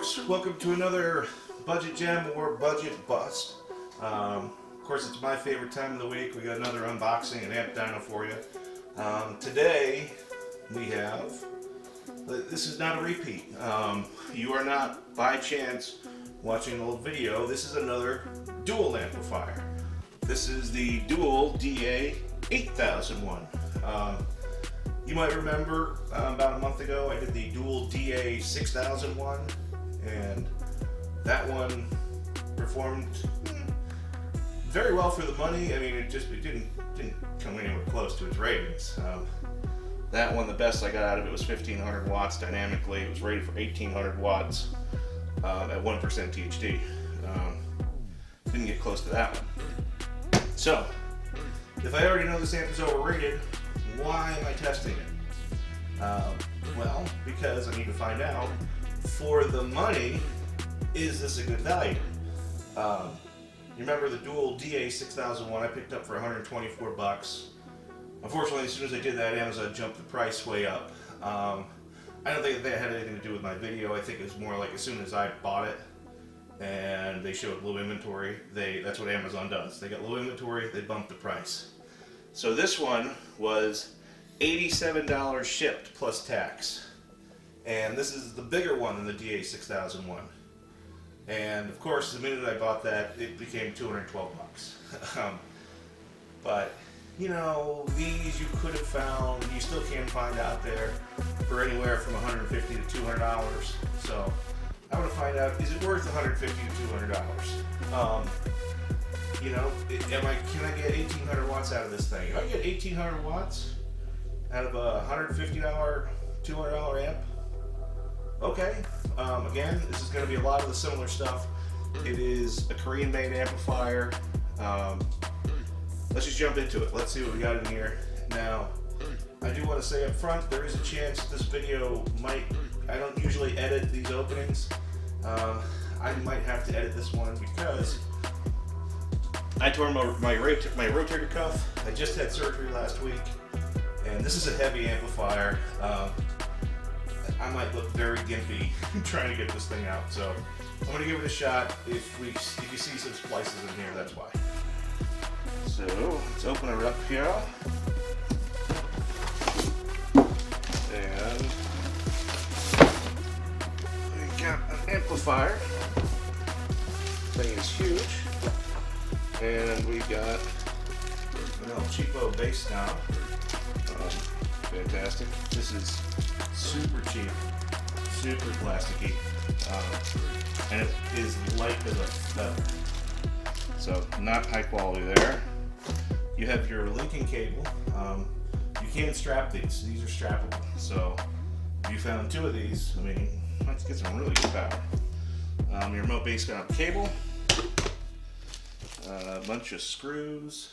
folks, welcome to another budget gem or budget bust. Of course, it's my favorite time of the week. We got another unboxing and amp dyno for you. Today we have, this is not a repeat. You are not by chance watching an old video. This is another dual amplifier. This is the dual DA8001. You might remember about a month ago I did the dual DA6001, and that one performed very well for the money. I mean, it didn't come anywhere close to its ratings. That one, the best I got out of it was 1500 watts dynamically. It was rated for 1800 watts at 1% THD. Didn't get close to that one. So, if I already know this amp is overrated, why am I testing it? Well, because I need to find out, for the money, is this a good value? You remember the dual DA6001 I picked up for 124 bucks. Unfortunately, as soon as I did that, Amazon jumped the price way up. I don't think that had anything to do with my video. I think it was more like as soon as I bought it and they showed low inventory, that's what Amazon does. They got low inventory, they bump the price. So this one was $87 shipped plus tax. And this is the bigger one than the DA6001. And of course, the minute I bought that, it became 212 bucks. But, you know, these you could have found, you still can find out there for anywhere from $150 to $200. So I want to find out, is it worth $150 to $200? You know, can I get 1800 watts out of this thing? If I get 1800 watts out of a $150, $200 amp, okay. Again, this is going to be a lot of the similar stuff. It is a Korean-made amplifier. Let's just jump into it. Let's see what we got in here. Now, I do want to say up front, there is a chance this video might, I don't usually edit these openings. I might have to edit this one because I tore my rotator cuff. I just had surgery last week, and this is a heavy amplifier. I might look very gimpy trying to get this thing out, so I'm going to give it a shot. If you see some splices in here, that's why. So let's open her up here, and we got an amplifier. Thing is huge. And we got an El Cheapo bass knob. Fantastic. This is super cheap, super plasticky, and it is light as a feather. So not high quality there. You have your linking cable. You can strap these. These are strappable. So if you found two of these, I mean, let's get some really good power. Your remote bass knob cable. A bunch of screws,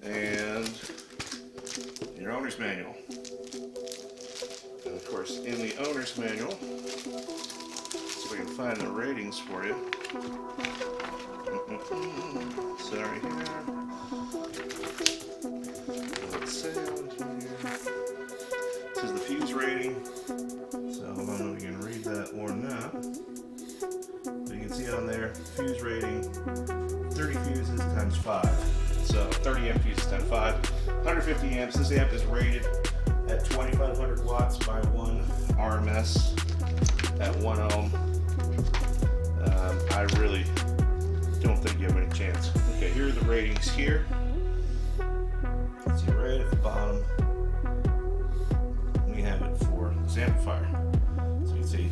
and your owner's manual. And of course, in the owner's manual, so we can find the ratings for you. Sorry here. Let's sound here. This is the fuse rating. So I don't know if you can read that or not. But you can see on there, fuse rating, 30 fuses times 5. So 30 amp fuses times 5, 150 amps. This amp is rated at 2500 watts by 1 RMS at 1 ohm. I really don't think you have any chance. Okay, here are the ratings here. See right at the bottom, we have it for this amplifier. So you can see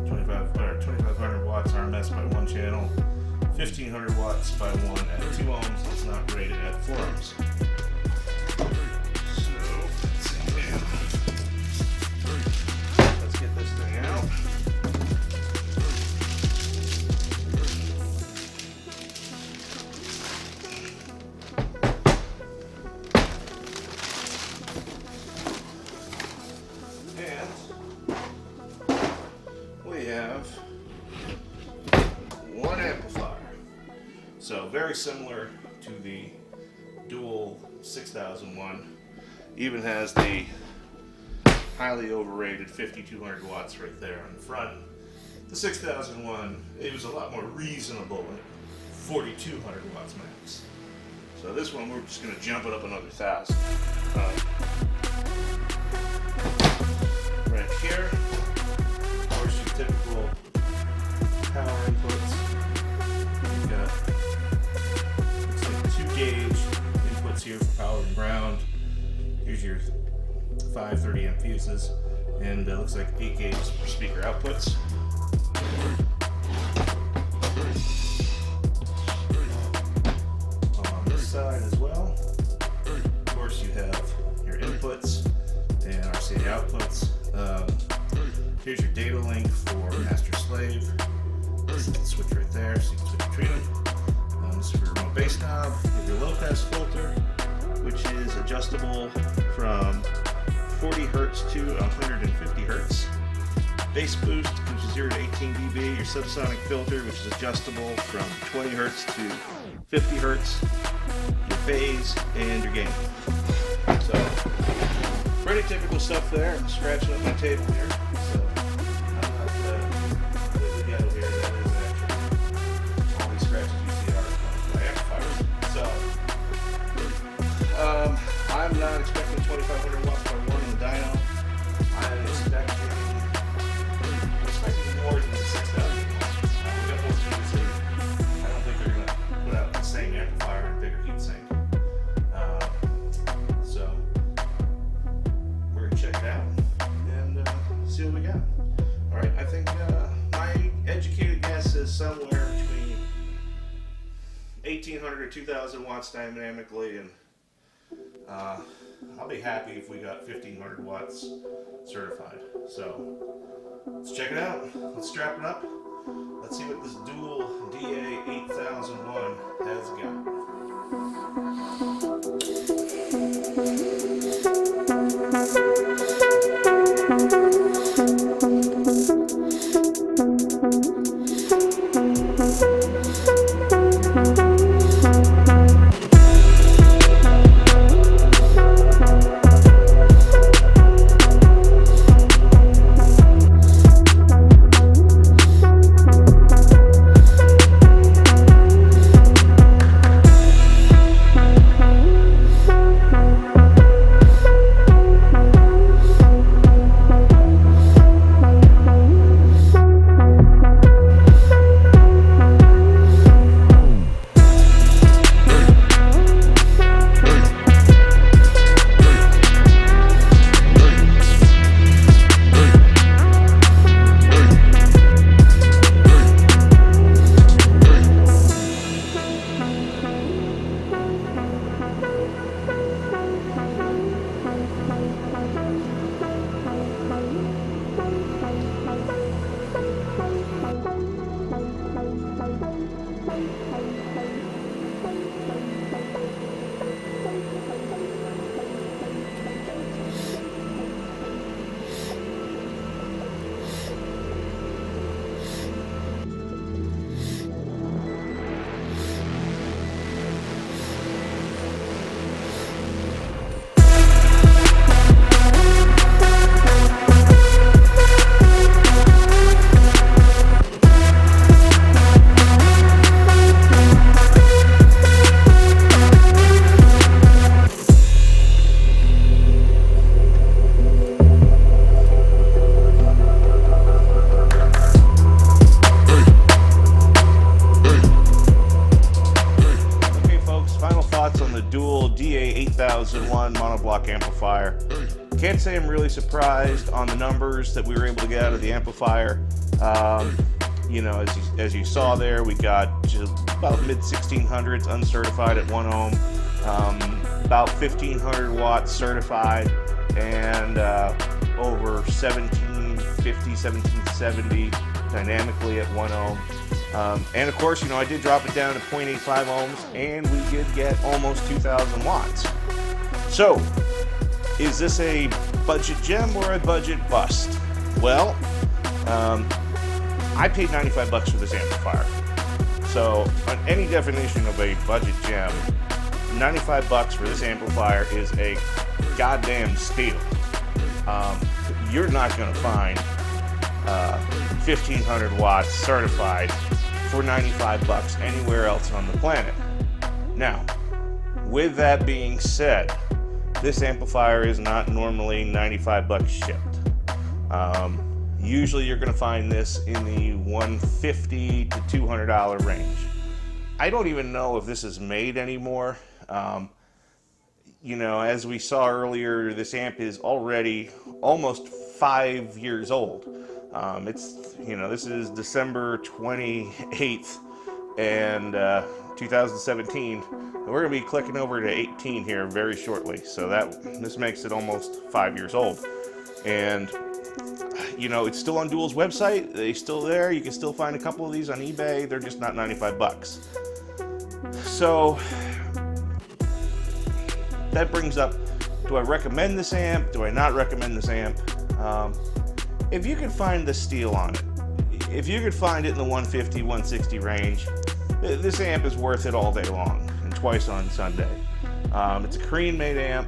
2500 watts RMS by 1 channel, 1500 watts by 1 at 2 ohms. It's not rated at 4 ohms. So let's see now. Let's get this thing out. We have one amplifier. So very similar to the dual 6001. Even has the highly overrated 5200 watts right there on the front. The 6001, it was a lot more reasonable at 4,200 watts max. So this one, we're just going to jump it up another 1,000. Right here, of course, your typical power inputs. You've got, looks like 2 gauge inputs here for power and ground. Here's your 530 amp fuses, and looks like 8 gauge for speaker outputs. On this side as well, of course, you have your inputs and RCA outputs. Here's your data link for master slave. This is the switch right there, so you can switch between them. This is for your remote bass knob. You have your low pass filter, which is adjustable from 40 hertz to 150 hertz. Bass boost, which is 0 to 18 dB. Your subsonic filter, which is adjustable from 20 hertz to 50 hertz. Your phase and your gain. So, pretty typical stuff there. I'm scratching up my table here. So, I'm not the ghetto here. That is actually all these scratches you see are my amplifiers. So, I'm not expecting 2,500 watts by 1 in the dyno. I'm expecting more than the 6,000 watts. We got more tunes in. I don't think they're going to put out the same amplifier and bigger heatsink. So we're going to check it out and see what we got. Alright, I think my educated guess is somewhere between 1,800 or 2,000 watts dynamically, and I'll be happy if we got 1,500 watts certified. So let's check it out. Let's strap it up. Let's see what this dual DA8001 has got. DA8001 monoblock amplifier. Can't say I'm really surprised on the numbers that we were able to get out of the amplifier. You know, as you saw there, we got just about mid 1600s uncertified at 1 ohm, about 1500 watts certified, and over 1750, 1770 dynamically at 1 ohm. And of course, you know, I did drop it down to 0.85 ohms, and we did get almost 2,000 watts. So, is this a budget gem or a budget bust? Well, I paid 95 bucks for this amplifier. So, on any definition of a budget gem, 95 bucks for this amplifier is a goddamn steal. You're not going to find 1500 watts certified for 95 bucks anywhere else on the planet. Now, with that being said, this amplifier is not normally 95 bucks shipped. Usually you're going to find this in the $150 to $200 range. I don't even know if this is made anymore. You know, as we saw earlier, this amp is already almost 5 years old. It's, you know, this is December 28th and 2017. We're going to be clicking over to 18 here very shortly. So this makes it almost 5 years old. And, you know, it's still on Dual's website. They're still there. You can still find a couple of these on eBay. They're just not 95 bucks. So that brings up, do I recommend this amp? Do I not recommend this amp? If you can find the steel on it, if you could find it in the 150, 160 range, this amp is worth it all day long and twice on Sunday. It's a Korean-made amp.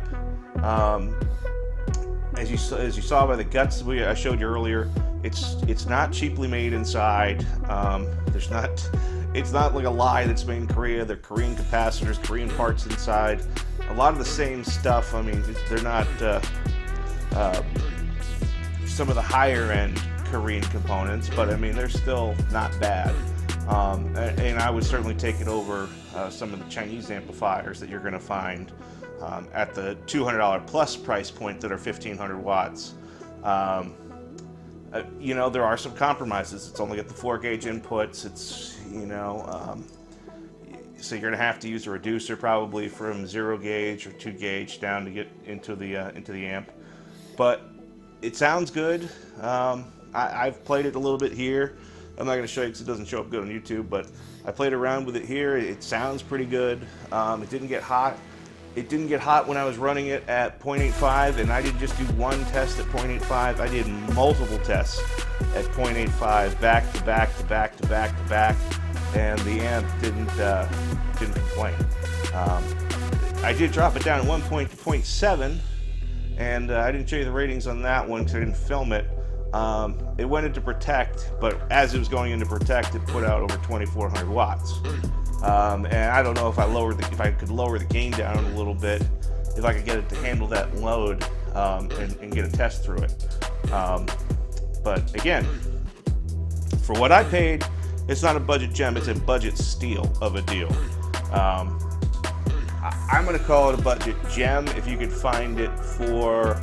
As you saw by the guts I showed you earlier, it's not cheaply made inside. It's not like a lie that's made in Korea. They're Korean capacitors, Korean parts inside. A lot of the same stuff. I mean, they're not some of the higher end Korean components, but I mean, they're still not bad. And I would certainly take it over some of the Chinese amplifiers that you're going to find at the $200 plus price point that are 1500 watts. You know, there are some compromises. It's only got the 4-gauge inputs. It's, you know, so you're going to have to use a reducer probably from 0-gauge or 2-gauge down to get into the amp. But it sounds good. I've played it a little bit here. I'm not going to show you because it doesn't show up good on YouTube, but I played around with it here. It sounds pretty good. It didn't get hot. It didn't get hot when I was running it at 0.85, and I didn't just do one test at 0.85. I did multiple tests at 0.85, back to back to back to back to back, and the amp didn't complain. I did drop it down at one point to 0.7, and I didn't show you the ratings on that one because I didn't film it. It went into protect, but as it was going into protect, it put out over 2400 watts. And I don't know if I could lower the gain down a little bit, if I could get it to handle that load and get a test through it. But again, for what I paid, it's not a budget gem, it's a budget steal of a deal. I'm going to call it a budget gem if you could find it for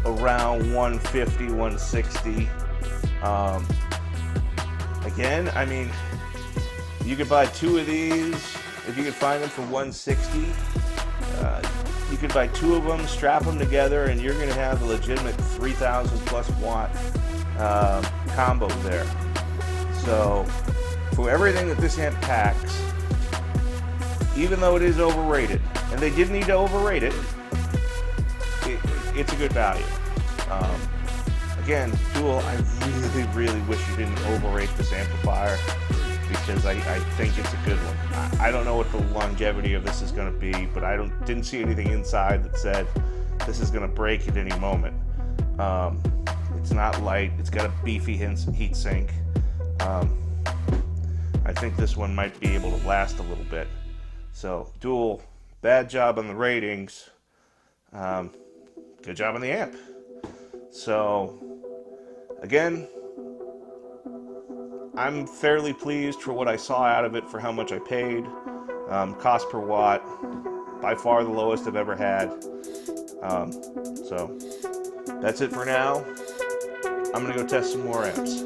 around 150, 160. Again, I mean, you could buy two of these if you could find them for 160. You could buy two of them, strap them together, and you're going to have a legitimate 3,000 plus watt combo there. So for everything that this amp packs, even though it is overrated, and they did need to overrate it, it's a good value. Again, Dual, I really, really wish you didn't overrate this amplifier, because I think it's a good one. I don't know what the longevity of this is going to be, but I didn't see anything inside that said this is going to break at any moment. It's not light. It's got a beefy heat sink. I think this one might be able to last a little bit. So, Dual, bad job on the ratings. Good job on the amp. So, again, I'm fairly pleased for what I saw out of it for how much I paid. Cost per watt, by far the lowest I've ever had. So, that's it for now. I'm going to go test some more amps.